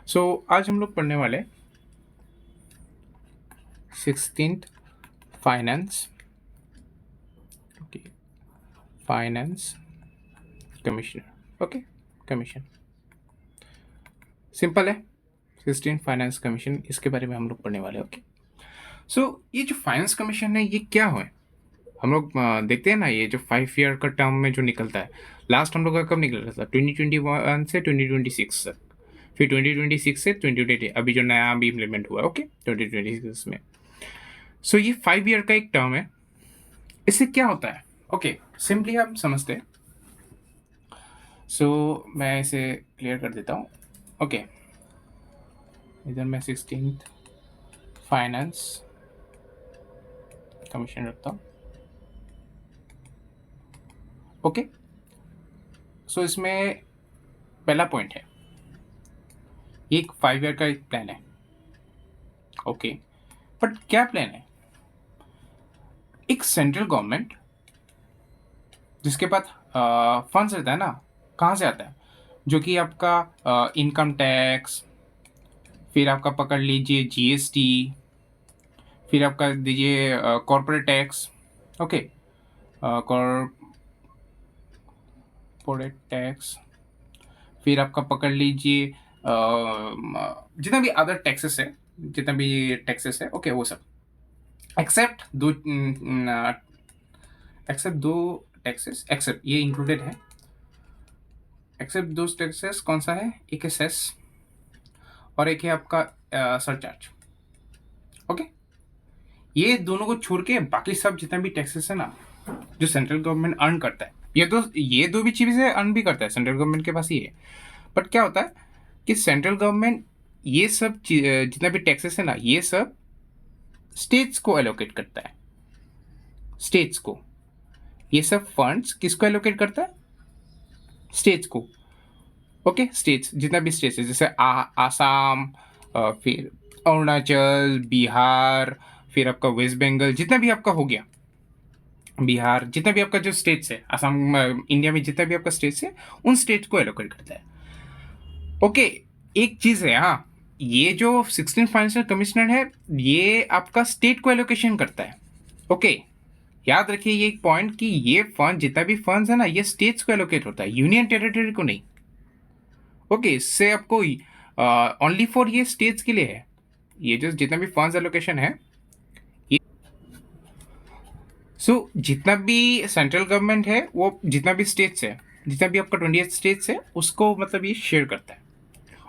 आज हम लोग पढ़ने वाले 16th finance finance commissioner. Okay, commission simple है। 16 फाइनेंस कमीशन, इसके बारे में हम लोग पढ़ने वाले। ओके, ये जो फाइनेंस कमीशन है ये क्या है? हम लोग देखते हैं ना, ये जो 5 ईयर का टर्म में जो निकलता है, लास्ट हम लोग का कब निकल रहा था? 2021 से 2026 तक, फिर 2026 से 2020 अभी जो नया अभी इम्प्लीमेंट हुआ है। ओके, 2026 में। ये 5 ईयर का एक टर्म है। इससे क्या होता है? ओके, सिंपली हम समझते हैं। मैं इसे क्लियर कर देता हूँ। ओके, इधर मैं 16th फाइनेंस कमीशन रखता हूँ। ओके, इसमें पहला पॉइंट है, ये एक 5 ईयर का एक प्लान है। ओके, बट क्या प्लान है? एक सेंट्रल गवर्नमेंट जिसके पास फंड्स रहता है ना, कहाँ से आता है? जो कि आपका इनकम टैक्स, फिर आपका पकड़ लीजिए जीएसटी, फिर आपका दीजिए corporate tax. Okay, corporate tax, फिर आपका पकड़ लीजिए जितना भी अदर टैक्सेस है, जितना भी टैक्सेस है। ओके, वो सब एक्सेप्ट दो टैक्सेस, एक्सेप्ट ये इंक्लूडेड है। एक्सेप्ट दो टैक्सेस कौन सा है? एक है सेस और एक है आपका सरचार्ज। ओके, ये दोनों को छोड़ के बाकी सब जितना भी टैक्सेस है ना, जो सेंट्रल गवर्नमेंट अर्न करता है, ये दो भी चीजें अर्न भी करता है, सेंट्रल गवर्नमेंट के पास ही है। बट क्या होता है कि सेंट्रल गवर्नमेंट ये सब जितना भी टैक्सेस है ना, ये सब स्टेट्स को एलोकेट करता है। स्टेट्स को ये सब फंड्स किसको एलोकेट करता है? स्टेट्स को। ओके, स्टेट्स जितना भी स्टेट्स है, जैसे आसाम, फिर अरुणाचल, बिहार, फिर आपका वेस्ट बंगाल, जितना भी आपका हो गया, बिहार, जितना भी आपका जो स्टेट्स है, असम, इंडिया में जितना भी आपका स्टेट्स है, उन स्टेट्स को एलोकेट करता है। ओके, एक चीज है, हाँ, ये जो 16 फाइनेंशियल कमिश्नर है, ये आपका स्टेट को एलोकेशन करता है। ओके, याद रखिए ये एक पॉइंट कि ये फंड, जितना भी फंड्स है ना, ये स्टेट्स को एलोकेट होता है, यूनियन टेरिटरी को नहीं। ओके, इससे आपको ओनली फॉर ये स्टेट्स के लिए है, ये जो जितना भी फंड्स एलोकेशन है ये। जितना भी सेंट्रल गवर्नमेंट है, वो जितना भी स्टेट्स है, जितना भी आपका 28 स्टेट्स है, उसको मतलब ये शेयर करता है।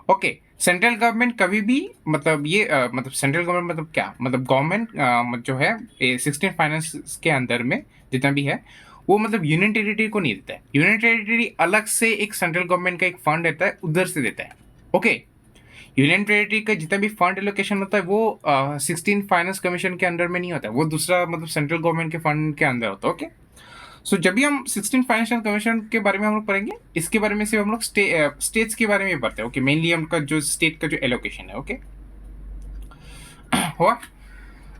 ओके, सेंट्रल गवर्नमेंट कभी भी मतलब ये मतलब सेंट्रल गवर्नमेंट मतलब क्या, मतलब गवर्नमेंट जो है 16 फाइनेंस के अंदर में जितना भी है, वो मतलब यूनियन टेरिटरी को नहीं देता है। यूनियन टेरिटरी अलग से एक सेंट्रल गवर्नमेंट का एक फंड रहता है, उधर से देता है। ओके, यूनियन टेरिटरी का जितना भी फंड एलोकेशन होता है, वो 16 फाइनेंस कमीशन के अंडर में नहीं होता है, वो दूसरा मतलब सेंट्रल गवर्नमेंट के फंड के अंदर होता है। ओके, जब भी हम 16 फाइनेंशियल कमीशन के बारे में हम लोग पढ़ेंगे, इसके बारे में सिर्फ हम लोग स्टेट्स के बारे में पढ़ते हैं। ओके, मेनली हमका जो स्टेट का जो एलोकेशन है। ओके, हुआ।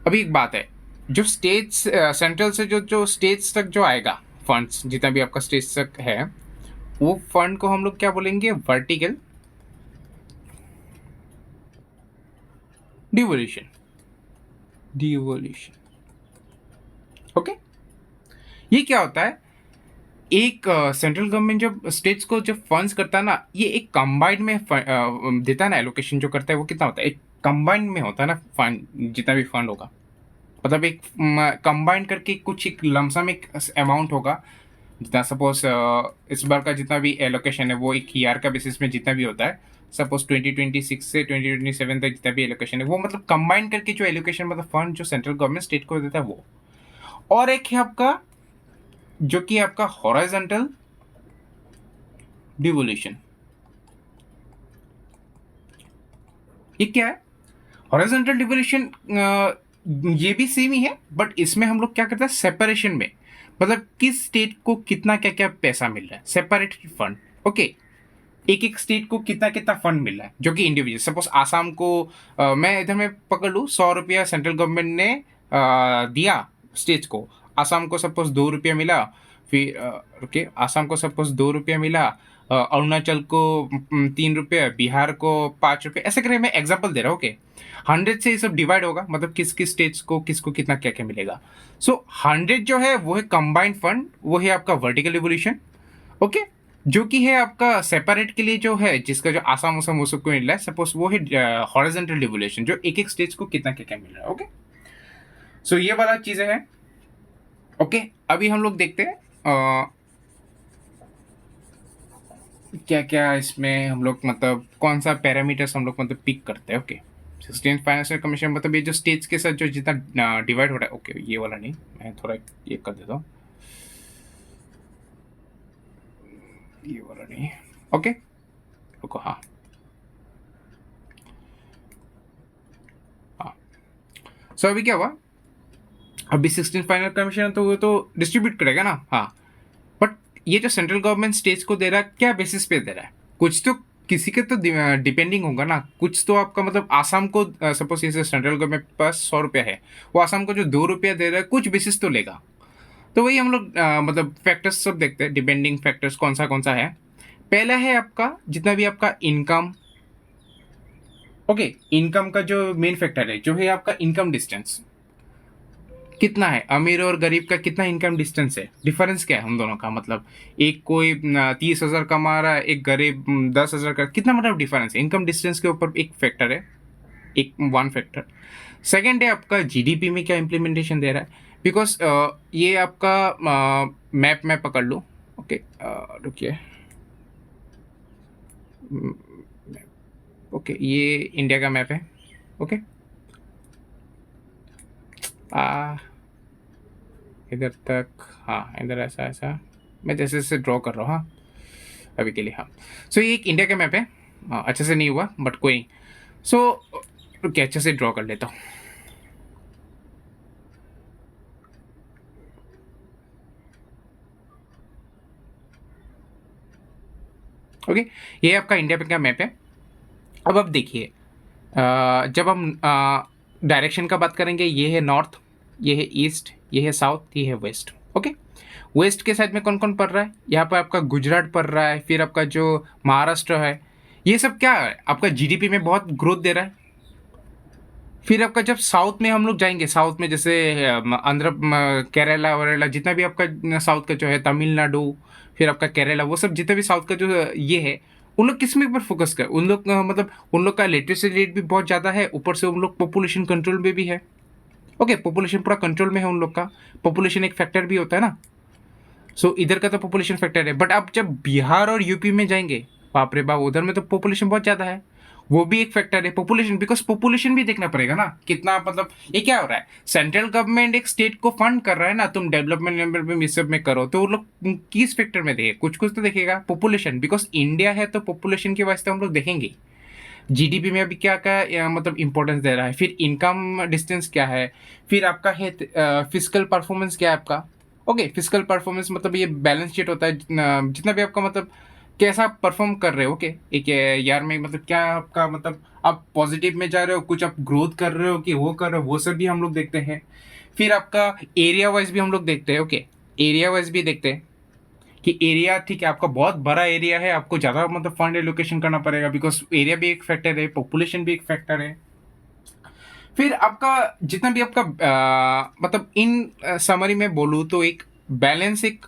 अभी एक बात है, जो स्टेट्स सेंट्रल से जो स्टेट्स तक जो आएगा फंड्स, जितना भी आपका स्टेट्स तक है, वो फंड को हम लोग क्या बोलेंगे? Vertical devolution. ओके, ये क्या होता है? एक सेंट्रल गवर्नमेंट जब स्टेट्स को जब फंड्स करता है ना, ये एक कंबाइंड में देता है ना, एलोकेशन जो करता है वो कितना होता है? एक कंबाइंड में होता है ना फंड, जितना भी फंड होगा, मतलब एक कंबाइंड करके कुछ एक लमसम एक अमाउंट होगा, जितना सपोज इस बार का जितना भी एलोकेशन है वो एक ईयर का बेसिस में जितना भी होता है, सपोज 2026 से 2027 तक जितना भी एलोकेशन है, वो मतलब कंबाइन करके जो एलोकेशन मतलब फंड जो सेंट्रल गवर्नमेंट स्टेट को देता है वो। और एक है आपका जो कि आपका हॉरिजॉन्टल डिवोल्यूशन। ये क्या है? हॉरिजॉन्टल डिवोल्यूशन ये भी सेम ही है, बट इसमें हम लोग क्या करते हैं? सेपरेशन में, मतलब किस स्टेट को कितना क्या क्या पैसा मिल रहा है, सेपरेटेड फंड। ओके, एक एक स्टेट को कितना कितना फंड मिल रहा है, जो कि इंडिविजुअल, सपोज आसाम को मैं इधर में पकड़ लूँ, 100 रुपया सेंट्रल गवर्नमेंट ने दिया स्टेट्स को, आसाम को सपोज 2 रुपया मिला, फिर रुकिए, आसाम को सपोज 2 रुपया मिला, अरुणाचल को 3 रुपये, बिहार को 5 रुपये, ऐसे करके मैं एग्जांपल दे रहा हूँ। ओके, 100 से ये सब डिवाइड होगा, मतलब किस किस स्टेट्स को किसको कितना क्या क्या मिलेगा। सो 100 जो है वो है कंबाइंड फंड, वो है आपका वर्टिकल इवोल्यूशन। ओके, जो कि है आपका सेपरेट के लिए जो है, जिसका जो आसाम वो सबको मिल रहा है, सपोज वो है हॉरिजॉन्टल इवोल्यूशन, जो एक एक स्टेट्स को कितना क्या क्या मिल रहा है। ओके, सो ये वाला चीजें हैं। ओके, अभी हम लोग देखते हैं क्या क्या इसमें हम लोग मतलब कौन सा पैरामीटर्स हम लोग मतलब पिक करते हैं। ओके, 16th फाइनेंशियल कमीशन मतलब ये जो स्टेट्स के साथ जो जितना डिवाइड हो रहा है। ओके, ये वाला नहीं, मैं थोड़ा ये कर देता हूँ, ये वाला नहीं। ओके, रुको, हाँ हाँ। सो अभी क्या हुआ, अभी 16th फाइनल कमीशन तो वो तो डिस्ट्रीब्यूट करेगा ना। हाँ, बट ये जो सेंट्रल गवर्नमेंट स्टेट्स को दे रहा है, क्या बेसिस पे दे रहा है? कुछ तो किसी के तो डिपेंडिंग होगा ना, कुछ तो आपका मतलब आसाम को सपोज जैसे सेंट्रल गवर्नमेंट के पास 100 रुपया है, वो आसाम को जो 2 रुपया दे रहा है, कुछ बेसिस तो लेगा। तो वही हम लोग मतलब फैक्टर्स सब देखते हैं, डिपेंडिंग फैक्टर्स कौन सा है। पहला है आपका जितना भी आपका इनकम। ओके, इनकम का जो मेन फैक्टर है जो है आपका इनकम डिस्टेंस, कितना है अमीर और गरीब का, कितना इनकम डिस्टेंस है, डिफरेंस क्या है हम दोनों का, मतलब एक कोई 30,000 कमा रहा है, एक गरीब 10,000 का, कितना मतलब डिफरेंस है। इनकम डिस्टेंस के ऊपर एक फैक्टर है, एक वन फैक्टर। सेकेंड है आपका जीडीपी में क्या इम्प्लीमेंटेशन दे रहा है, बिकॉज ये आपका मैप में पकड़ लो। ओके, रुकिए, ओके, ये इंडिया का मैप है। ओके, इधर तक, हाँ इधर ऐसा ऐसा, मैं जैसे जैसे ड्रॉ कर रहा हूँ, हाँ अभी के लिए। हाँ, सो ये एक इंडिया का मैप है। अच्छे से नहीं हुआ बट कोई नहीं। सो रुकिए, अच्छे से ड्रॉ कर लेता हूँ। ओके, ये आपका इंडिया का मैप है। अब देखिए, जब हम डायरेक्शन का बात करेंगे, ये है नॉर्थ, ये है ईस्ट, ये है साउथ, ये है वेस्ट। ओके, वेस्ट के साइड में कौन कौन पड़ रहा है, यहाँ पर आपका गुजरात पड़ रहा है, फिर आपका जो महाराष्ट्र है, ये सब क्या है आपका जीडीपी में बहुत ग्रोथ दे रहा है। फिर आपका जब साउथ में हम लोग जाएंगे, साउथ में जैसे आंध्र, केरला वरेला, जितना भी आपका साउथ का जो है, तमिलनाडु, फिर आपका केरला, वो सब जितना भी साउथ का जो ये है, उन लोग किस में पर फोकस कर, उन लोग मतलब उन लोग का लिटरेसी रेट भी बहुत ज़्यादा है, ऊपर से उन लोग पॉपुलेशन कंट्रोल में भी है। ओके, पॉपुलेशन पूरा कंट्रोल में है उन लोग का, पॉपुलेशन एक फैक्टर भी होता है ना। सो इधर का तो पॉपुलेशन फैक्टर है, बट आप जब बिहार और यूपी में जाएंगे, बाप रे बाप, उधर में तो पॉपुलेशन बहुत ज़्यादा है, वो भी एक फैक्टर है पॉपुलेशन, बिकॉज पॉपुलेशन भी देखना पड़ेगा ना कितना, मतलब ये क्या हो रहा है, सेंट्रल गवर्नमेंट एक स्टेट को फंड कर रहा है ना, तुम डेवलपमेंट लेवल में इस सब में करो, तो वो लोग किस फैक्टर में देखे, कुछ कुछ तो देखेगा पॉपुलेशन, बिकॉज इंडिया है तो पॉपुलेशन के वास्ते हम लोग देखेंगे जीडीपी में अभी क्या क्या मतलब इंपॉर्टेंस दे रहा है, फिर इनकम डिस्टेंस क्या है, फिर आपका है फिजिकल परफॉर्मेंस क्या है आपका। ओके, फिजिकल परफॉर्मेंस मतलब ये बैलेंस शीट होता है, जितना भी आपका मतलब कैसा परफॉर्म कर रहे हो। ओके, एक यार में मतलब क्या आपका मतलब आप पॉजिटिव में जा रहे हो, कुछ आप ग्रोथ कर रहे हो कि वो कर रहे हो, वो सब भी हम लोग देखते हैं। फिर आपका एरिया वाइज भी हम लोग देखते हैं। ओके, एरिया वाइज भी देखते हैं कि एरिया ठीक है, आपका बहुत बड़ा एरिया है, आपको ज़्यादा मतलब फंड एलोकेशन करना पड़ेगा, बिकॉज एरिया भी एक फैक्टर है, पॉपुलेशन भी एक फैक्टर है। फिर आपका जितना भी आपका मतलब इन समरी में बोलूँ तो एक बैलेंस एक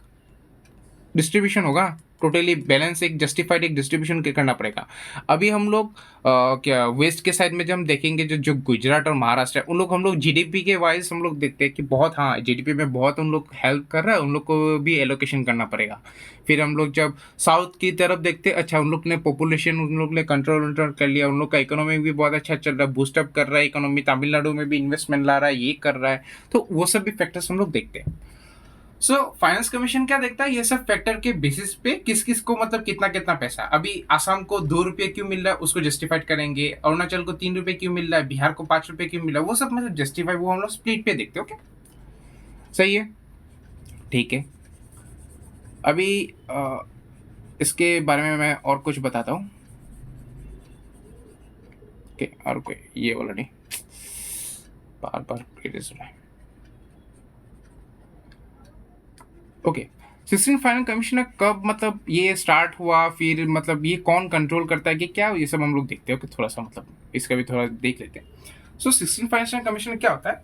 डिस्ट्रीब्यूशन होगा, टोटली बैलेंस एक जस्टिफाइड एक डिस्ट्रीब्यूशन करना पड़ेगा। अभी हम लोग क्या वेस्ट के साइड में जब हम देखेंगे, जो जो गुजरात और महाराष्ट्र है, उन लोग हम लोग जीडीपी के वाइज हम लोग देखते हैं कि बहुत, हाँ जीडीपी में बहुत उन लोग हेल्प कर रहा है, उन लोग को भी एलोकेशन करना पड़ेगा। फिर हम लोग जब साउथ की तरफ देखते हैं, अच्छा उन लोग ने पॉपुलेशन उन लोग ने कंट्रोल कर लिया, उन लोग का इकोनॉमी भी बहुत अच्छा चल रहा है, बूस्टअप कर रहा है इकोनॉमी, तमिलनाडु में भी इन्वेस्टमेंट ला रहा है, ये कर रहा है, तो वो सब भी फैक्टर्स हम लोग देखते हैं। सो फाइनेंस कमीशन क्या देखता है, ये सब फैक्टर के बेसिस पे किस किस को मतलब कितना कितना पैसा, अभी आसाम को 2 रुपये क्यों मिल रहा है उसको जस्टिफाइड करेंगे, अरुणाचल को 3 रुपये क्यों मिल रहा है, बिहार को 5 रुपये क्यों मिल रहा है, वो सब मतलब जस्टिफाई, वो हम लोग स्प्लिट पे देखते हैं। ओके, सही है, ठीक है। अभी इसके बारे में मैं और कुछ बताता हूँ। ओके, और कोई ये वाला नहीं, बार बार ओके, 16 फाइनेंस कमीशन कब मतलब ये स्टार्ट हुआ, फिर मतलब ये कौन कंट्रोल करता है कि क्या, ये सब हम लोग देखते हो कि थोड़ा सा मतलब इसका भी थोड़ा देख लेते हैं। सो 16 फाइनेंस कमीशन क्या होता है,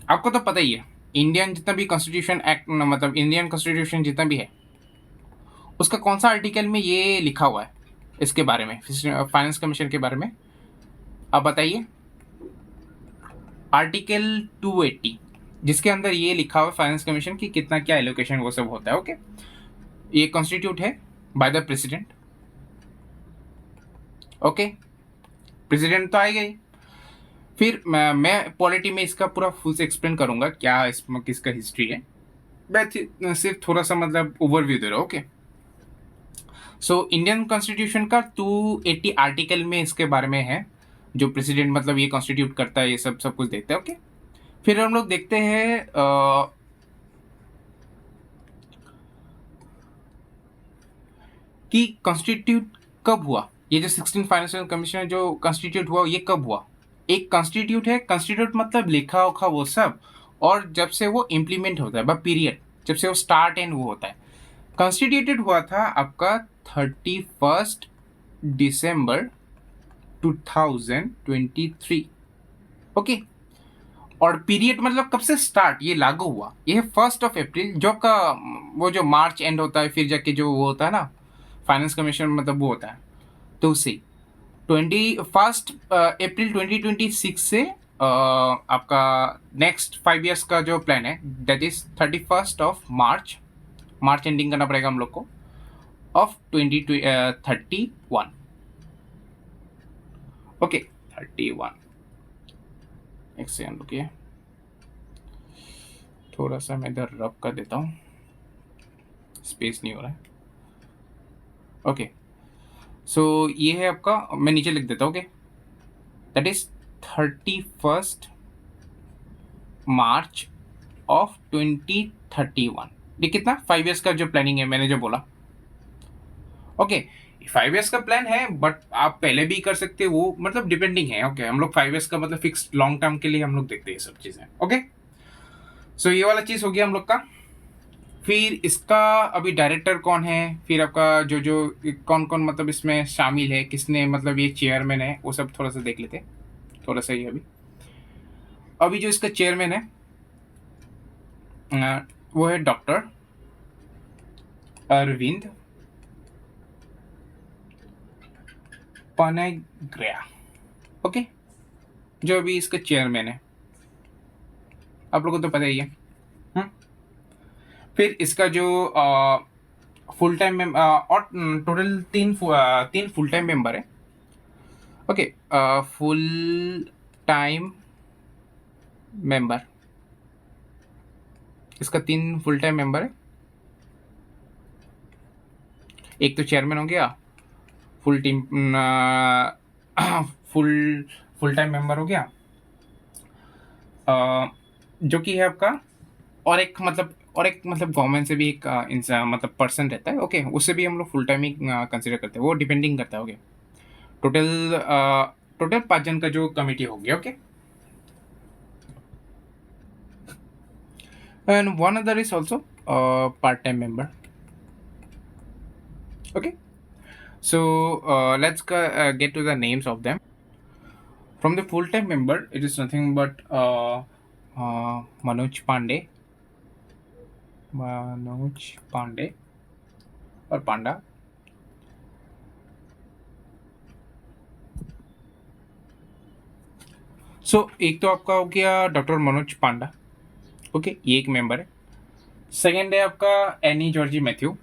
आपको तो पता ही है, इंडियन जितना भी कॉन्स्टिट्यूशन एक्ट मतलब इंडियन कॉन्स्टिट्यूशन जितना भी है, उसका कौन सा आर्टिकल में ये लिखा हुआ है इसके बारे में, फाइनेंस कमीशन के बारे में, आप बताइए। आर्टिकल 280, जिसके अंदर ये लिखा हुआ है फाइनेंस कमीशन की कितना क्या एलोकेशन वो सब होता है। ओके, ये कॉन्स्टिट्यूट है by the president. Okay, president तो आएगा ही। फिर मैं पॉलिटी में इसका पूरा फुल से एक्सप्लेन करूंगा क्या इसमें किसका हिस्ट्री है, मैं सिर्फ थोड़ा सा मतलब ओवरव्यू दे रहा हूँ। ओके, सो इंडियन कॉन्स्टिट्यूशन का 280 आर्टिकल में इसके बारे में है, जो प्रेसिडेंट मतलब ये कॉन्स्टिट्यूट करता है, ये सब सब कुछ देखते हैं। ओके, फिर हम लोग देखते हैं कि कॉन्स्टिट्यूट कब हुआ, ये जो 16 फाइनेंशियल कमीशन जो कॉन्स्टिट्यूट हुआ ये कब हुआ। एक कॉन्स्टिट्यूट है, कॉन्स्टिट्यूट मतलब लिखा उखा वो सब, और जब से वो इम्प्लीमेंट होता है बस पीरियड, जब से वो स्टार्ट एंड वो होता है। कॉन्स्टिट्यूटेड हुआ था आपका 31 दिसंबर 2023। ओके, और पीरियड मतलब कब से स्टार्ट ये लागू हुआ, ये है 1 अप्रैल, जो का वो जो मार्च एंड होता है फिर जाके जो वो होता है ना फाइनेंस कमीशन मतलब वो होता है, तो उसी 21 अप्रैल 2026 से आपका नेक्स्ट 5 years का जो प्लान है that is 31 March, March ending करना पड़ेगा हम लोग को, ऑफ 2031। ओके 31, एक सेकंड रुकिए, थोड़ा सा मैं इधर रब कर देता हूँ, स्पेस नहीं हो रहा है। ओके, सो ये है आपका, मैं नीचे लिख देता हूँ। Okay, that is 31 March of 2031। ये कितना 5 years का जो प्लानिंग है मैंने जो बोला। ओके, 5 years का प्लान है, बट आप पहले भी कर सकते हो, वो मतलब डिपेंडिंग है। ओके, हम लोग 5 years का मतलब फिक्स लॉन्ग टर्म के लिए हम लोग देखते हैं सब चीजें। ओके, सो ये वाला चीज हो गया हम लोग का। फिर इसका अभी डायरेक्टर कौन है, फिर आपका जो जो कौन कौन मतलब इसमें शामिल है, किसने मतलब ये चेयरमैन है, वो सब थोड़ा सा देख लेते हैं। थोड़ा सा ये अभी जो इसका चेयरमैन है वो है डॉक्टर अरविंद पनेग्रिया। ओके, जो अभी इसका चेयरमैन है, आप लोगों को तो पता ही है। फिर इसका जो फुल टाइम और टोटल तीन फुल टाइम मेंबर है। ओके, फुल टाइम मेंबर, इसका 3 फुल टाइम मेंबर है। एक तो चेयरमैन हो गया, full team full full time member हो गया, जो कि है आपका, और एक मतलब गवर्नमेंट से भी एक मतलब पर्सन रहता है। ओके, उससे भी हम लोग फुल टाइम ही कंसिडर करते हैं, वो डिपेंडिंग करता है। ओके, टोटल टोटल 5 जन का जो कमिटी हो गया। Okay, and one other is also a part-time member. Okay, so let's get to the names of them. From the full-time member, it is nothing but Manoj Pandey और पांडा। सो एक तो आपका हो गया डॉक्टर मनोज पांडा। ओके, ये एक मेंबर है। Second है आपका एनी जॉर्जी मैथ्यू,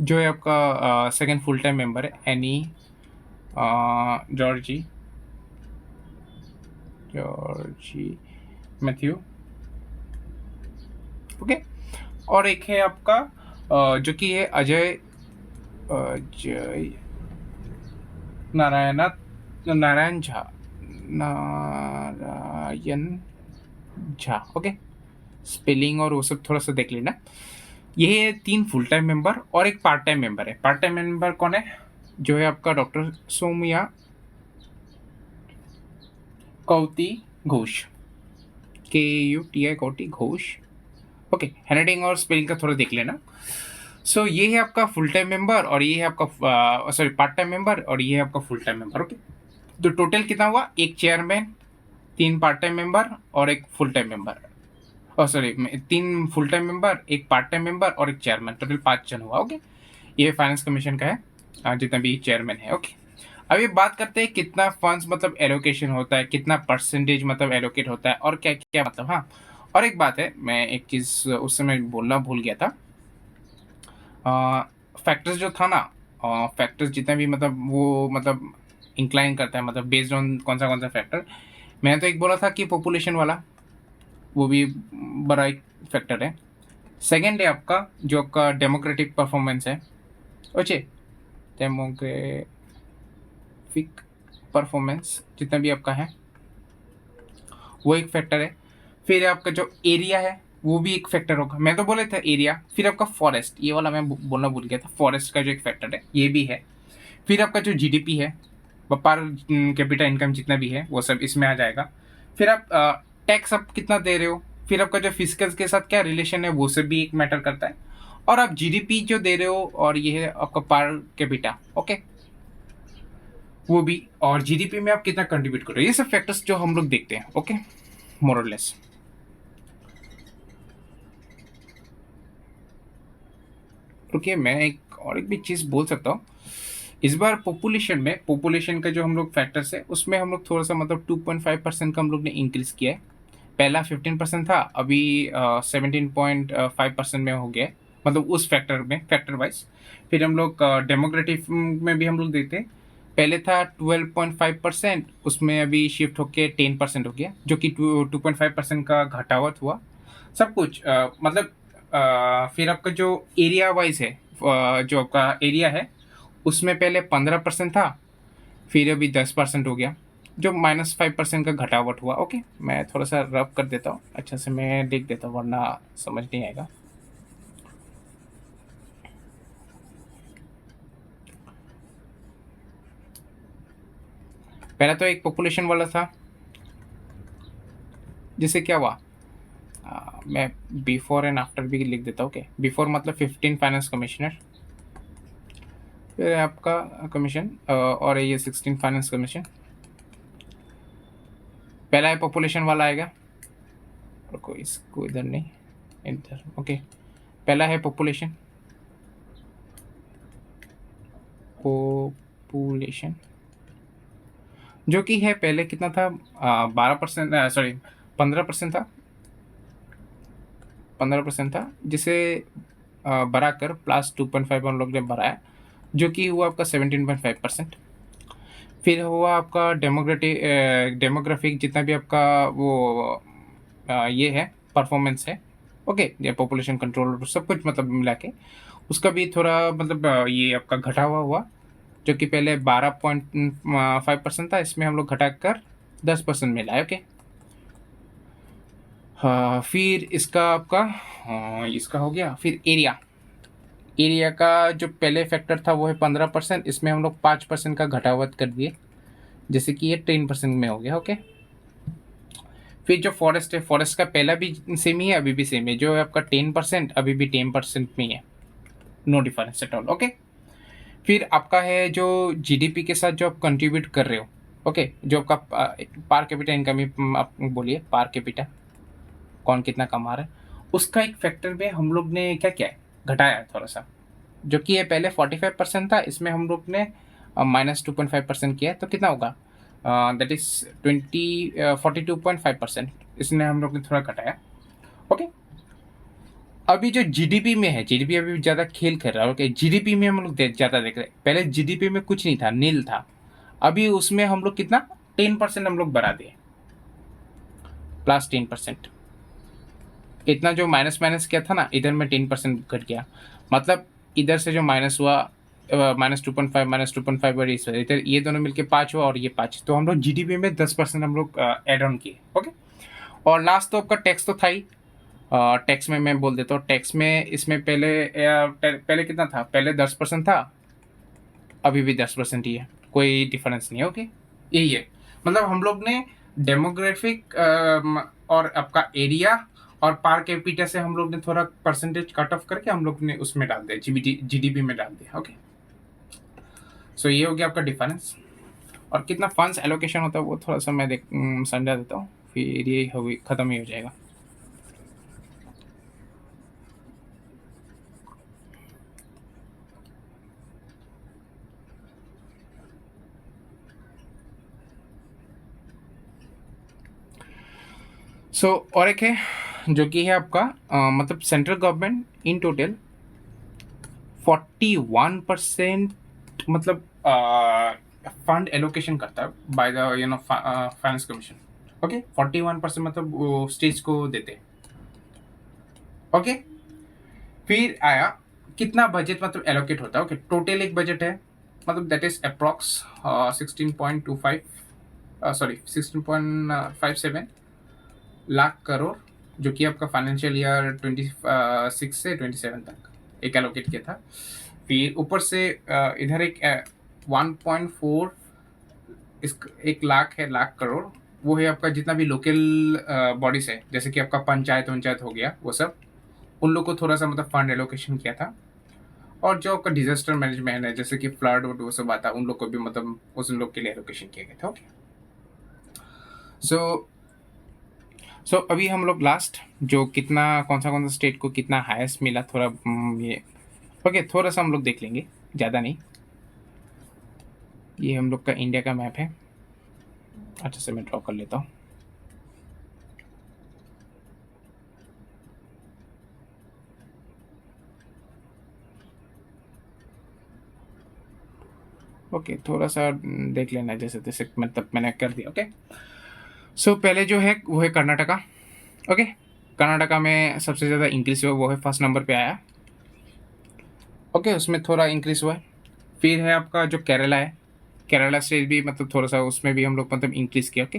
जो है आपका सेकेंड फुल टाइम मेंबर है, एनी जॉर्जी मैथ्यू। ओके, और एक है आपका जो कि है अजय नारायण झा। ओके, स्पेलिंग और वो सब थोड़ा सा देख लेना। ये 3 फुल टाइम मेंबर और एक पार्ट टाइम मेंबर है। पार्ट टाइम मेंबर कौन है, जो है आपका doctor Soumya Kauti Ghosh, KUTI Kauti Ghosh. Okay, handwriting और स्पेलिंग का थोड़ा देख लेना। सो ये है आपका फुल टाइम मेंबर और ये है आपका सॉरी पार्ट टाइम मेंबर और ये है आपका फुल टाइम मेंबर। ओके, तो टोटल कितना हुआ? एक चेयरमैन, 3 पार्ट टाइम मेंबर और एक full time member. Sorry, 3 full time member, एक पार्ट टाइम मेंबर और एक चेयरमैन, टोटल 5 जन हुआ। ओके, ये फाइनेंस कमीशन का है, जितना भी चेयरमैन है। ओके, अब ये बात करते हैं कितना फंड्स मतलब एलोकेशन होता है, कितना परसेंटेज मतलब एलोकेट होता है और क्या क्या मतलब। हाँ, और एक बात है, मैं एक चीज़ उस समय बोलना भूल गया था। फैक्टर्स जो था ना, फैक्टर्स जितने भी मतलब वो मतलब इंक्लाइन करता है, मतलब बेस्ड ऑन कौन सा फैक्टर। मैंने तो एक बोला था कि पॉपुलेशन वाला, वो भी बड़ा एक फैक्टर है। सेकेंड है आपका जो आपका डेमोक्रेटिक परफॉर्मेंस है, ओके, डेमोग्राफिक परफॉर्मेंस जितना भी आपका है वो एक फैक्टर है। फिर आपका जो एरिया है वो भी एक फैक्टर होगा, मैं तो बोले था एरिया। फिर आपका फॉरेस्ट, ये वाला मैं बोलना भूल गया था, फॉरेस्ट का जो एक फैक्टर है ये भी है। फिर आपका जो जीडीपी है, पर कैपिटा इनकम जितना भी है वो सब इसमें आ जाएगा। फिर आप टैक्स आप कितना दे रहे हो, फिर आपका जो फिजिकल के साथ क्या रिलेशन है वो सब भी एक मैटर करता है। और आप जीडीपी जो दे रहे हो और ये है आपका पर कैपिटा, ओके, वो भी। और जीडीपी में आप कितना कंट्रीब्यूट कर रहे हो, ये सब फैक्टर्स जो हम लोग देखते हैं। ओके, मोर और लेस। रुकिए, मैं एक भी चीज़ बोल सकता हूँ। इस बार पॉपुलेशन का जो हम लोग फैक्टर्स है उसमें हम लोग थोड़ा सा मतलब 2.5% का हम लोग ने इंक्रीज किया है। पहला 15% था, अभी 17.5% में हो गया है, मतलब उस फैक्टर में, फैक्टर वाइज। फिर हम लोग डेमोक्रेटिक में भी हम लोग देखते हैं, पहले था 12.5%, उसमें अभी शिफ्ट होके 10% हो गया, जो कि 2.5% का घटावत हुआ। सब कुछ मतलब फिर आपका जो एरिया वाइज है, जो आपका एरिया है उसमें पहले 15% था, फिर अभी 10% हो गया, जो -5% का घटावट हुआ। ओके, मैं थोड़ा सा रब कर देता हूँ, अच्छा से मैं लिख देता हूँ वरना समझ नहीं आएगा। पहला तो एक पॉपुलेशन वाला था, जिससे क्या हुआ, मैं बिफोर एंड आफ्टर भी लिख देता हूँ। ओके, बिफोर मतलब 15 फाइनेंस कमिश्नर, फिर आपका कमीशन और ये 16 फाइनेंस कमीशन। पहला है पॉपुलेशन वाला आएगा, रुको इसको इधर नहीं, इधर। ओके, पहला है पॉपुलेशन, पॉपुलेशन जो कि है पहले कितना था, 12%, सॉरी 15% था, 15% था, जिसे बढ़ाकर +2.5 हम लोग ने बढ़ाया, जो कि हुआ आपका 17.5%। फिर हुआ आपका डेमोग्राफिक जितना भी आपका वो ये है परफॉर्मेंस है, ओके, ये पॉपुलेशन कंट्रोल सब कुछ मतलब मिला के उसका भी थोड़ा मतलब ये आपका घटा हुआ, जो कि पहले 12.5% था, इसमें हम लोग घटाकर 10% मिला है। ओके, हाँ, फिर इसका आपका, हाँ, इसका हो गया। फिर एरिया का जो पहले फैक्टर था वो है 15%, इसमें हम लोग 5% का घटावत कर दिए, जैसे कि ये 10% में हो गया। ओके, फिर जो फॉरेस्ट है, फॉरेस्ट का पहला भी सेम ही है, अभी भी सेम है, जो है आपका 10%, अभी भी 10% में ही है, no difference at all. Okay, फिर आपका है जो जीडीपी के साथ जो आप कंट्रीब्यूट कर रहे हो, ओके, जो आपका पार कैपिटा इनकम, आप बोलिए पार कैपिटा कौन कितना कमा रहा है, उसका एक फैक्टर में हम लोग ने क्या किया है, घटाया है थोड़ा सा, जो कि ये पहले 45% था, इसमें हम लोग ने -2.5% किया है, तो कितना होगा, दैट इज 42.5%, इसने हम लोग ने थोड़ा घटाया। ओके, अभी जो जीडीपी में है, जीडीपी अभी ज़्यादा खेल कर रहा है। ओके, जीडीपी में हम लोग ज़्यादा देख रहे हैं, पहले जीडीपी में कुछ नहीं था, नील था, अभी उसमें हम लोग कितना 10% हम लोग बढ़ा दिए, +10%। इतना जो माइनस माइनस किया था ना, इधर में 10% घट गया, मतलब इधर से जो माइनस हुआ -2.5 -2.5 और इधर ये दोनों मिलके 5 हुआ और ये 5, तो हम लोग जीडीपी में 10% हम लोग एड ऑन किए। ओके, और लास्ट तो आपका टैक्स तो था ही। टैक्स में मैं बोल देता हूँ, टैक्स में इसमें पहले कितना था, पहले 10% था, अभी भी 10% ही है, कोई डिफरेंस नहीं है। ओके, यही है, मतलब हम लोग ने डेमोग्राफिक और आपका एरिया और पर कैपिटा से हम लोग ने थोड़ा परसेंटेज कट ऑफ करके हम लोग ने उसमें डाल दिया, जीडीपी में डाल दिया। ओके, सो ये हो गया आपका डिफरेंस। और कितना फंड्स एलोकेशन होता है वो थोड़ा सा मैं समझा देता हूँ, फिर ये खत्म ही हो जाएगा। सो और एक है जो कि है आपका मतलब सेंट्रल गवर्नमेंट इन टोटल 41% मतलब फंड एलोकेशन करता है by the finance commission. Okay, 41% मतलब वो स्टेट्स को देते हैं। ओके, फिर आया कितना बजट मतलब एलोकेट होता है। ओके, टोटल एक बजट है मतलब that is approx 16.25 sorry 16.57 lakh crore, जो कि आपका फाइनेंशियल ईयर 26 से 27 तक एक एलोकेट किया था। फिर ऊपर से इधर एक 1.4 एक लाख है, लाख करोड़, वो है आपका जितना भी लोकल बॉडीज है, जैसे कि आपका पंचायत वंचायत हो गया, वो सब उन लोग को थोड़ा सा मतलब फंड एलोकेशन किया था। और जो आपका डिजास्टर मैनेजमेंट है, जैसे कि फ्लड वो सब आता है, उन लोग को भी मतलब उस लोग के लिए एलोकेशन किया गया था। ओके, सो अभी हम लोग लास्ट जो कितना कौन सा स्टेट को कितना हाईएस्ट मिला, थोड़ा ये ओके थोड़ा सा हम लोग देख लेंगे, ज़्यादा नहीं। ये हम लोग का इंडिया का मैप है, अच्छा से मैं ड्रॉ कर लेता हूँ। ओके, थोड़ा सा देख लेना जैसे तैसे, मतलब मैंने कर दिया। ओके, सो पहले जो है वो है कर्नाटका। ओके, कर्नाटका में सबसे ज़्यादा इंक्रीज हुआ, वो है फर्स्ट नंबर पे आया। ओके, उसमें थोड़ा इंक्रीज हुआ है। फिर है आपका जो केरला है, केरला स्टेज भी मतलब थोड़ा सा उसमें भी हम लोग मतलब इंक्रीज़ किया। ओके,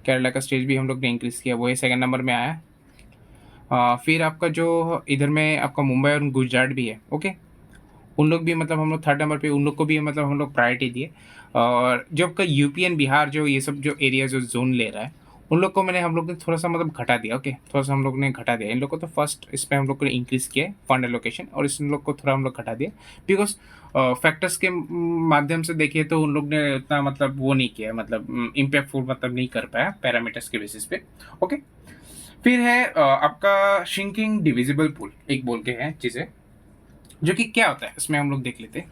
केरला का स्टेज भी हम लोग ने इंक्रीज़ किया, वो है सेकंड नंबर में आया। फिर आपका जो इधर में आपका मुंबई और गुजरात भी है। ओके, उन लोग भी मतलब हम लोग थर्ड नंबर पे, उन लोग को भी मतलब हम लोग प्रायोरिटी दिए। और जो आपका यूपी एंड बिहार जो ये सब जो एरिया जो जोन ले रहा है, उन लोग को हम लोग ने थोड़ा सा मतलब घटा दिया। ओके, थोड़ा सा हम लोग ने घटा दिया। इन लोग को तो फर्स्ट इस पर हम लोग को इंक्रीज़ किया फंड एलोकेशन, और इस लोग को थोड़ा हम लोग घटा दिया बिकॉज फैक्टर्स के माध्यम से देखिए तो उन लोग ने इतना मतलब वो नहीं किया, मतलब इम्पैक्टफुल मतलब नहीं कर पाया पैरामीटर्स के बेसिस पे। ओके, फिर है आपका श्रिंकिंग डिविजिबल पूल, एक बोल के है चीज़ें, जो कि क्या होता है इसमें हम लोग देख लेते हैं।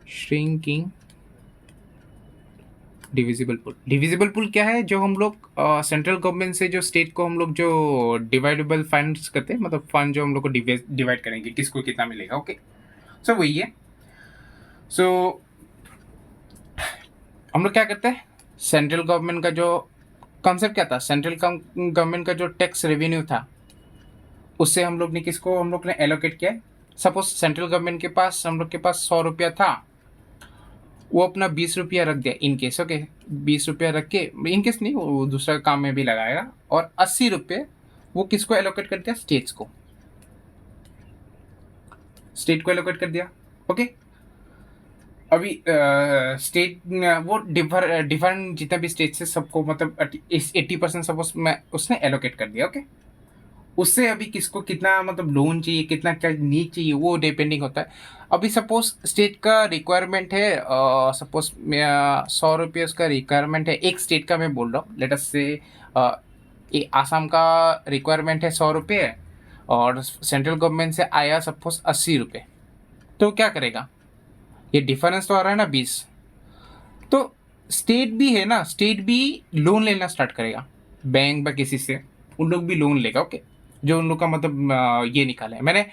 श्रिंकिंग डिविजिबल पुल क्या है, जो हम लोग सेंट्रल गवर्नमेंट से जो स्टेट को हम लोग जो डिवाइडेबल फंड्स करते हैं, मतलब फंड जो हम लोग को डिवाइड करेंगे किसको कितना मिलेगा। ओके, सो वही है। सो हम लोग क्या करते हैं, सेंट्रल गवर्नमेंट का जो कॉन्सेप्ट क्या था, सेंट्रल गवर्नमेंट का जो टैक्स रेवेन्यू था, उससे हम लोग ने किसको हम लोग ने एलोकेट किया। सपोज सेंट्रल गवर्नमेंट के पास हम लोग के पास 100 रुपया था, वो अपना 20 रुपया रख दिया इन केस। ओके, 20 रुपया रख के इन केस नहीं, वो दूसरा काम में भी लगाएगा, और 80 रुपये वो किसको एलोकेट कर दिया, स्टेट्स को, स्टेट को एलोकेट कर दिया। ओके, अभी स्टेट वो डिफरेंट जितना भी स्टेट से सबको मतलब 80% सपोज मैं उसने एलोकेट कर दिया। ओके, उससे अभी किसको कितना मतलब लोन चाहिए, कितना क्या नीड चाहिए, वो डिपेंडिंग होता है। अभी सपोज स्टेट का रिक्वायरमेंट है, सपोज 100 रुपये उसका रिक्वायरमेंट है, एक स्टेट का मैं बोल रहा हूँ, लेट अस से आसाम का रिक्वायरमेंट है 100 रुपये, और सेंट्रल गवर्नमेंट से आया सपोज 80 रुपये, तो क्या करेगा, ये डिफरेंस तो आ रहा है ना 20, तो स्टेट भी है ना, स्टेट भी लोन लेना स्टार्ट करेगा बैंक বা किसी से, उन लोग भी लोन लेगा। ओके, जो उन लोग का मतलब ये निकाला है मैंने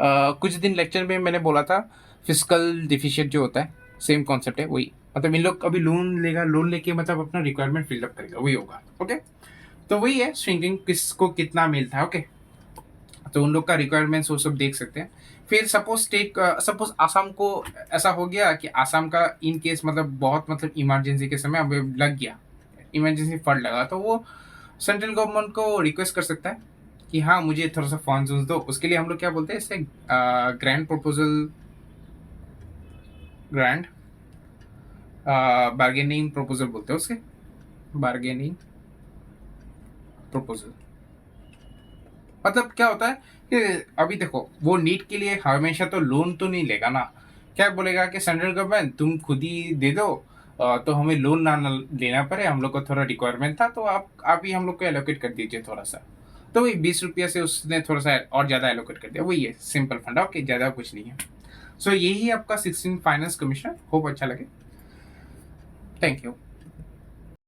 कुछ दिन लेक्चर में मैंने बोला था, फिजिकल डिफिशिएंट जो होता है सेम कॉन्सेप्ट है वही, मतलब इन लोग अभी लोन लेगा, लोन लेके मतलब अपना रिक्वायरमेंट फिलअप करेगा, वही होगा। ओके, तो वही है श्रिंकिंग किसको कितना मिलता है। ओके, तो उन लोग का रिक्वायरमेंट्स वो सब देख सकते हैं। फिर सपोज सपोज आसाम को ऐसा हो गया कि आसाम का इन केस मतलब बहुत मतलब इमरजेंसी के समय अब लग गया, इमरजेंसी फंड लगा, तो वो सेंट्रल गवर्नमेंट को रिक्वेस्ट कर सकता है कि हाँ मुझे थोड़ा सा फंड्स दो। उसके लिए हम लोग क्या बोलते हैं इसे, grand proposal, grand bargaining proposal बोलते हैं उसके, बार्गेनिंग प्रपोजल। मतलब क्या होता है कि अभी देखो वो नीट के लिए हमेशा तो लोन तो नहीं लेगा ना, क्या बोलेगा कि सेंट्रल गवर्नमेंट तुम खुद ही दे दो, तो हमें लोन ना लेना पड़े, हम लोग को थोड़ा रिक्वायरमेंट था तो आप ही हम लोग को एलोकेट कर दीजिए थोड़ा सा। तो वही 20 रुपया से उसने थोड़ा सा और ज़्यादा एलोकेट कर दिया, वही है सिंपल फंडा, ओके ज़्यादा कुछ नहीं है। सो यही आपका 16 फाइनेंस कमिश्नर, होप अच्छा लगे। Thank you.